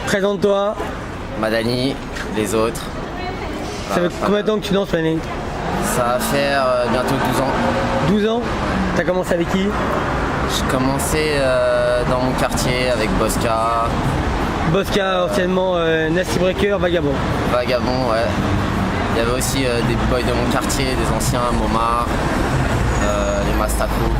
Présente-toi. Madani, les autres. Ça fait combien de temps que tu danses, René? Ça va faire bientôt 12 ans. 12 ans? T'as commencé avec qui? J'ai commencé dans mon quartier avec Bosca. Bosca, anciennement Nasty Breaker, Vagabond. Vagabond, ouais. Il y avait aussi des boys de mon quartier, des anciens, Momar, les Mastercrook.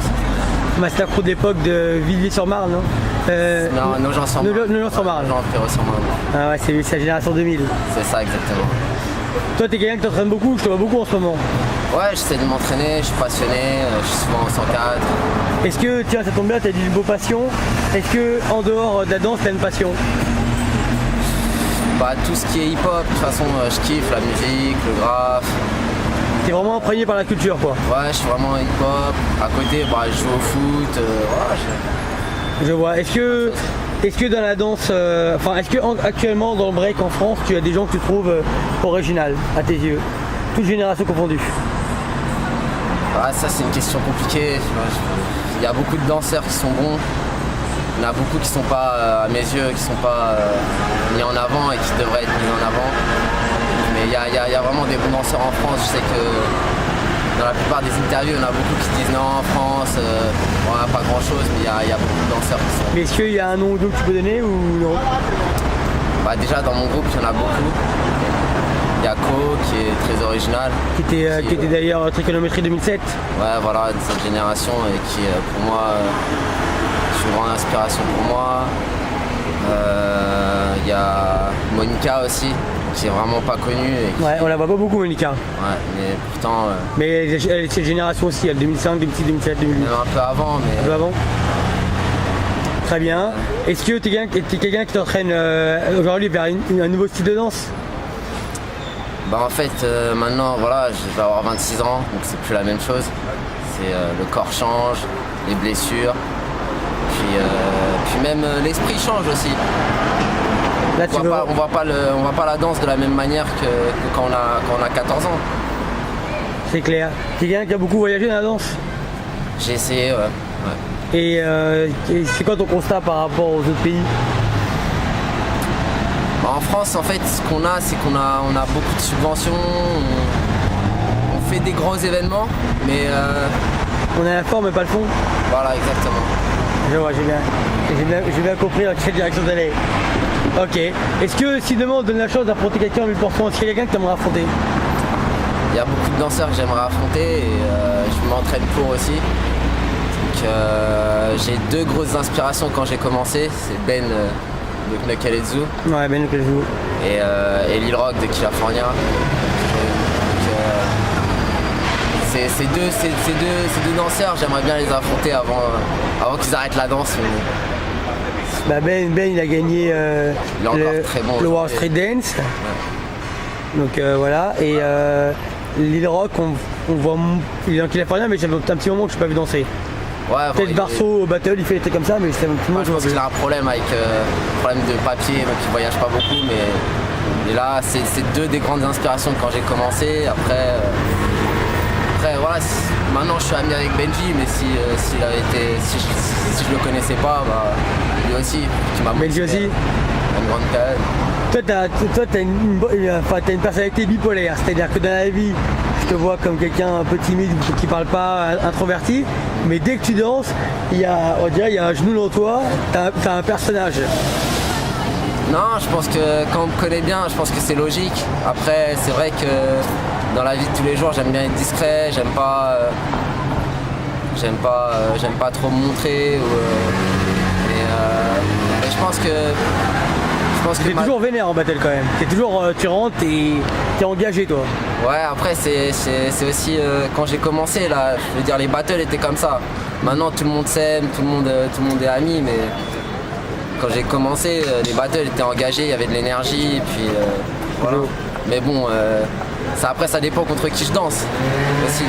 Mastercrook d'époque de Villiers-sur-Marne, non? Non, Nogent-sur-Marne. Nogent-sur-Marne. Nogent-sur-Marne. Ah ouais, c'est la génération 2000. C'est ça, exactement. Toi, t'es quelqu'un qui t'entraîne beaucoup, je te vois beaucoup en ce moment. Ouais, j'essaie de m'entraîner, je suis passionné, je suis souvent au 104. Est-ce que, tiens, ça tombe bien, t'as dit une beau passion. Est-ce que, en dehors de la danse, t'as une passion? Bah, tout ce qui est hip-hop, de toute façon, je kiffe la musique, le graphe. T'es vraiment imprégné par la culture, quoi. Ouais, je suis vraiment hip-hop. À côté, bah, je joue au foot. Je vois. Est-ce que dans la danse, est-ce que actuellement dans le break en France, tu as des gens que tu trouves originales à tes yeux, toutes générations confondues? Ah, ça c'est une question compliquée. Il y a beaucoup de danseurs qui sont bons. Il y en a beaucoup qui sont pas, à mes yeux, qui sont pas mis en avant et qui devraient être mis en avant. Mais il y a vraiment des bons danseurs en France. Je sais que dans la plupart des interviews, il y en a beaucoup qui disent non, en France, on n'a pas grand chose, mais il y a beaucoup de danseurs qui sont. Mais est-ce qu'il y a un nom ou deux que tu peux donner ou non? Bah, déjà dans mon groupe, il y en a beaucoup. Il y a Ko qui est très original. Qui était d'ailleurs Trigonométrie 2007. Ouais, voilà, de cette génération et qui, pour moi, est une grande inspiration pour moi. Il y a Monica aussi, qui est vraiment pas connue. Ouais, on la voit pas beaucoup, Monica. Ouais, mais pourtant. Mais elle est de cette génération aussi, elle 2005, 2006, 2007, 2008. Même un peu avant, mais. Un peu avant. Très bien. Est-ce que t'es quelqu'un qui t'entraîne aujourd'hui vers un nouveau style de danse? Bah en fait maintenant voilà, je vais avoir 26 ans, donc c'est plus la même chose. C'est le corps change, les blessures, puis même l'esprit change aussi. Là, on voit pas la danse de la même manière que quand on a 14 ans. C'est clair. T'es quelqu'un qui a beaucoup voyagé dans la danse? J'ai essayé, ouais. Et c'est quoi ton constat par rapport aux autres pays? En France, en fait, ce qu'on a, c'est qu'on a beaucoup de subventions, on fait des gros événements, mais... On a la forme mais pas le fond. Voilà, exactement. Je vois, j'ai bien compris dans quelle direction d'aller. Ok. Est-ce que si demain on te donne la chance d'affronter quelqu'un en 1000%, est-ce qu'il y a quelqu'un que tu aimerais affronter? Il y a beaucoup de danseurs que j'aimerais affronter et je m'entraîne pour aussi. Donc j'ai deux grosses inspirations quand j'ai commencé, c'est Ben de Knuckle. Ouais, Ben Knuckle. Et Lil Rock de California. Ces deux danseurs, j'aimerais bien les affronter avant qu'ils arrêtent la danse. Bah Ben il a gagné le World Street Dance. Ouais. Donc voilà. Et Lil Rock, on voit, il est en California, mais ça fait un petit moment que je n'ai pas vu danser. Ouais, peut-être Barceau au battle, il fait des trucs comme ça, mais c'est un petit moment. Je pense qu'il a un problème avec problème de papier, donc il voyage pas beaucoup, mais là c'est deux des grandes inspirations quand j'ai commencé. Après voilà, maintenant je suis ami avec Benji, mais si je le connaissais pas, bah lui aussi, qui m'a Benji aussi une grande carrière. Toi t'as une personnalité bipolaire, c'est-à-dire que dans la vie, je te vois comme quelqu'un un peu timide, qui parle pas, introverti, mais dès que tu danses, on dirait il y a un genou dans toi, t'as un personnage. Non, je pense que quand on me connaît bien, je pense que c'est logique. Après, c'est vrai que dans la vie de tous les jours, j'aime bien être discret, j'aime pas trop me montrer. Mais je pense que t'es toujours vénère en battle quand même. Tu rentres, t'es engagé toi. Ouais, après c'est aussi quand j'ai commencé là, je veux dire les battles étaient comme ça. Maintenant tout le monde s'aime, tout le monde est ami, mais quand j'ai commencé, les battles étaient engagés, il y avait de l'énergie, et puis voilà. Mais bon, après ça dépend contre qui je danse aussi.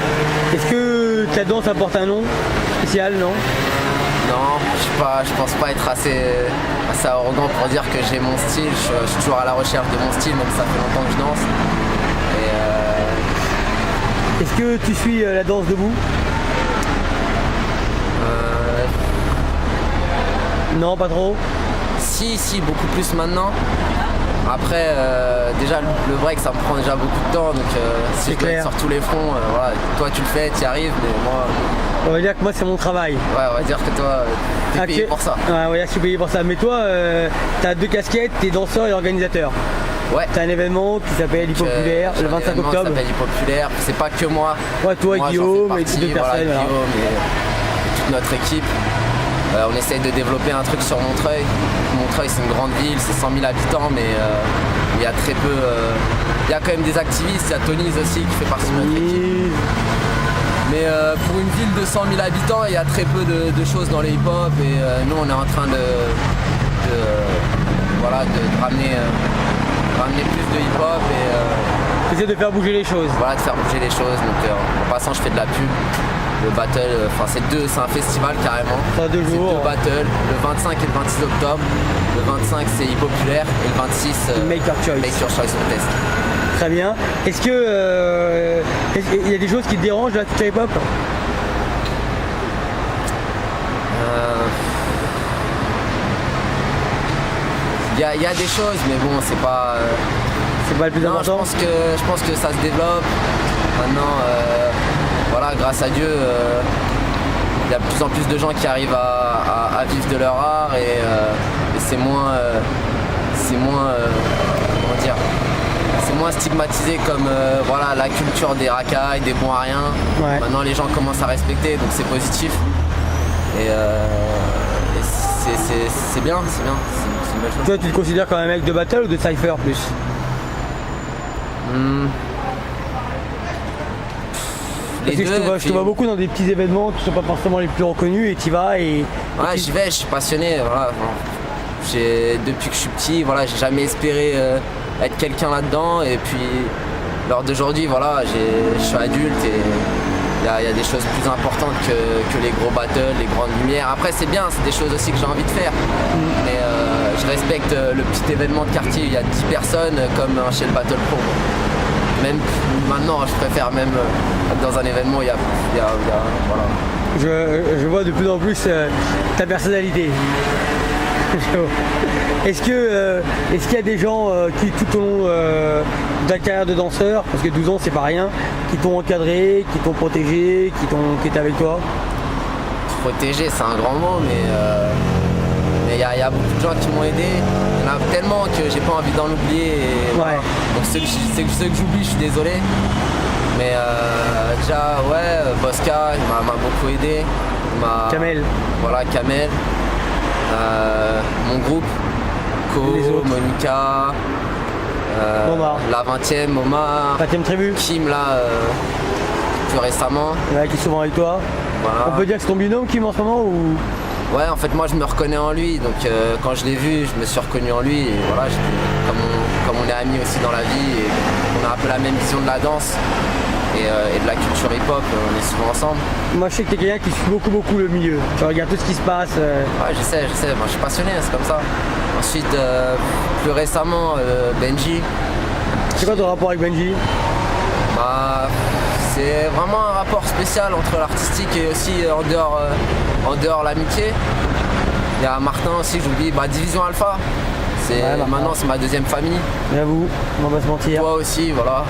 Est-ce que ta danse apporte un nom spécial, non? Non, je pense pas être assez arrogant pour dire que j'ai mon style. Je suis toujours à la recherche de mon style, même si ça fait longtemps que je danse. Est-ce que tu suis la danse debout? Non, pas trop. Si, beaucoup plus maintenant. Après, déjà le break ça me prend déjà beaucoup de temps, donc si je dois être sur tous les fronts, voilà, toi tu le fais, tu y arrives, mais moi... On va dire que moi c'est mon travail. Ouais, on va dire que toi t'es payé pour ça. Ouais, on va dire que je suis payé pour ça. Mais toi, t'as 2 casquettes, t'es danseur et organisateur. Ouais. T'as un événement qui s'appelle Hippopulaire le 25 octobre. Ça s'appelle Hippopulaire, c'est pas que moi. Ouais, toi et Guillaume et 2 personnes. Voilà. Guillaume et toute notre équipe. On essaye de développer un truc sur Montreuil. Montreuil c'est une grande ville, c'est 100 000 habitants, mais il y a très peu... Il y a quand même des activistes, il y a Tonys aussi qui fait partie de notre équipe. Mais pour une ville de 100 000 habitants, il y a très peu de choses dans le hip-hop et nous on est en train de ramener plus de hip-hop et... Essayer de faire bouger les choses. Voilà, de faire bouger les choses. Donc en passant je fais de la pub. Le battle, c'est un festival carrément. Ça 2 jours. 2 battles, le 25 et le 26 octobre. Le 25 c'est Hippopulaire et le 26 Make Your Choice. Make Your Choice Contest. Très bien. Est-ce que il y a des choses qui te dérangent de la culture hip-hop? Il y a des choses, mais bon, c'est pas le plus important. Je pense que ça se développe. Maintenant, voilà, grâce à Dieu, il y a de plus en plus de gens qui arrivent à vivre de leur art et c'est moins comment dire, c'est moins stigmatisé comme voilà, la culture des racailles, des bons à rien. Ouais. Maintenant les gens commencent à respecter, donc c'est positif. Et c'est bien, c'est une belle chose. Toi tu te considères comme un mec de battle ou de cypher plus? Parce que je te vois beaucoup dans des petits événements qui sont pas forcément les plus reconnus et tu y vas et... Ouais, j'y vais, je suis passionné. Voilà. Depuis que je suis petit, voilà, j'ai jamais espéré être quelqu'un là-dedans. Et puis, lors d'aujourd'hui, voilà, je suis adulte et il y a des choses plus importantes que les gros battles, les grandes lumières. Après, c'est bien, c'est des choses aussi que j'ai envie de faire. Mais je respecte le petit événement de quartier, il y a 10 personnes comme chez le Battle Pro. Même maintenant, je préfère même dans un événement, il y a voilà. Je vois de plus en plus ta personnalité. Est-ce qu'il y a des gens qui tout au long de ta carrière de danseur, parce que 12 ans c'est pas rien, qui t'ont encadré, qui t'ont protégé, qui étaient avec toi? Protégé c'est un grand mot, mais il y a beaucoup de gens qui m'ont aidé. Il y en a tellement que j'ai pas envie d'en oublier. Ouais. Voilà. Donc ceux que j'oublie, je suis désolé. Mais déjà, ouais, Bosca, il m'a beaucoup aidé. Kamel. Voilà, Kamel. Mon groupe, Ko, Monica, la 20e, Omar, 20e tribu, Kim là, plus récemment. Ouais, qui est souvent avec toi. Voilà. On peut dire que c'est ton binôme Kim en ce moment ou... Ouais, en fait moi je me reconnais en lui, donc quand je l'ai vu, je me suis reconnu en lui et voilà, comme on est amis aussi dans la vie et on a un peu la même vision de la danse et de la culture hip-hop, on est souvent ensemble. Moi je sais que t'es quelqu'un qui suit beaucoup le milieu, tu regardes tout ce qui se passe. Ouais, je sais, moi je suis passionné, c'est comme ça. Ensuite, plus récemment, Benji. C'est quoi ton rapport avec Benji? C'est vraiment un rapport spécial entre l'artistique et aussi en dehors l'amitié. Il y a Martin aussi, j'oublie, Division Alpha. Maintenant c'est ma deuxième famille. J'avoue, on va pas se mentir. Toi aussi, voilà.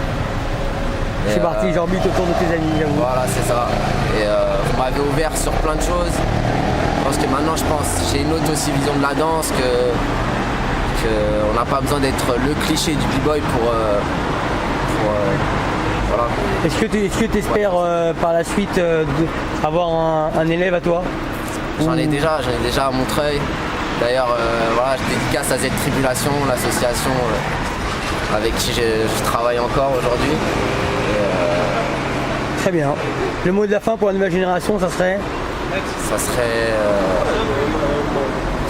Je suis parti, j'orbite autour de tes amis, j'avoue. Voilà, c'est ça. Et vous m'avez ouvert sur plein de choses. Parce que maintenant j'ai une autre aussi vision de la danse on n'a pas besoin d'être le cliché du b-boy pour voilà. Est-ce que tu espères par la suite avoir un élève à toi? J'en ai déjà à Montreuil. D'ailleurs, voilà, je dédicace à Z Tribulation, l'association avec qui je travaille encore aujourd'hui. Très bien. Le mot de la fin pour la nouvelle génération, ça serait?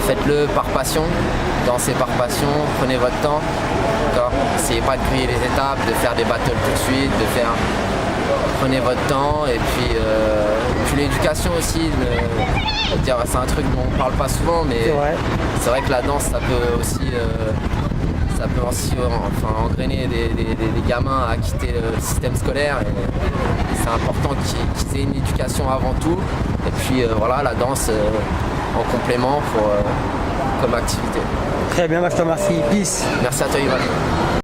Faites-le par passion, dansez par passion, prenez votre temps. Essayez pas de griller les étapes, de faire des battles tout de suite, prenez votre temps et puis l'éducation aussi, c'est un truc dont on parle pas souvent, mais c'est vrai que la danse ça peut aussi engrainer des gamins à quitter le système scolaire et c'est important qu'ils aient une éducation avant tout et puis voilà, la danse en complément pour comme activité. Très bien, bah, je te remercie. Peace. Merci à toi, Ivan.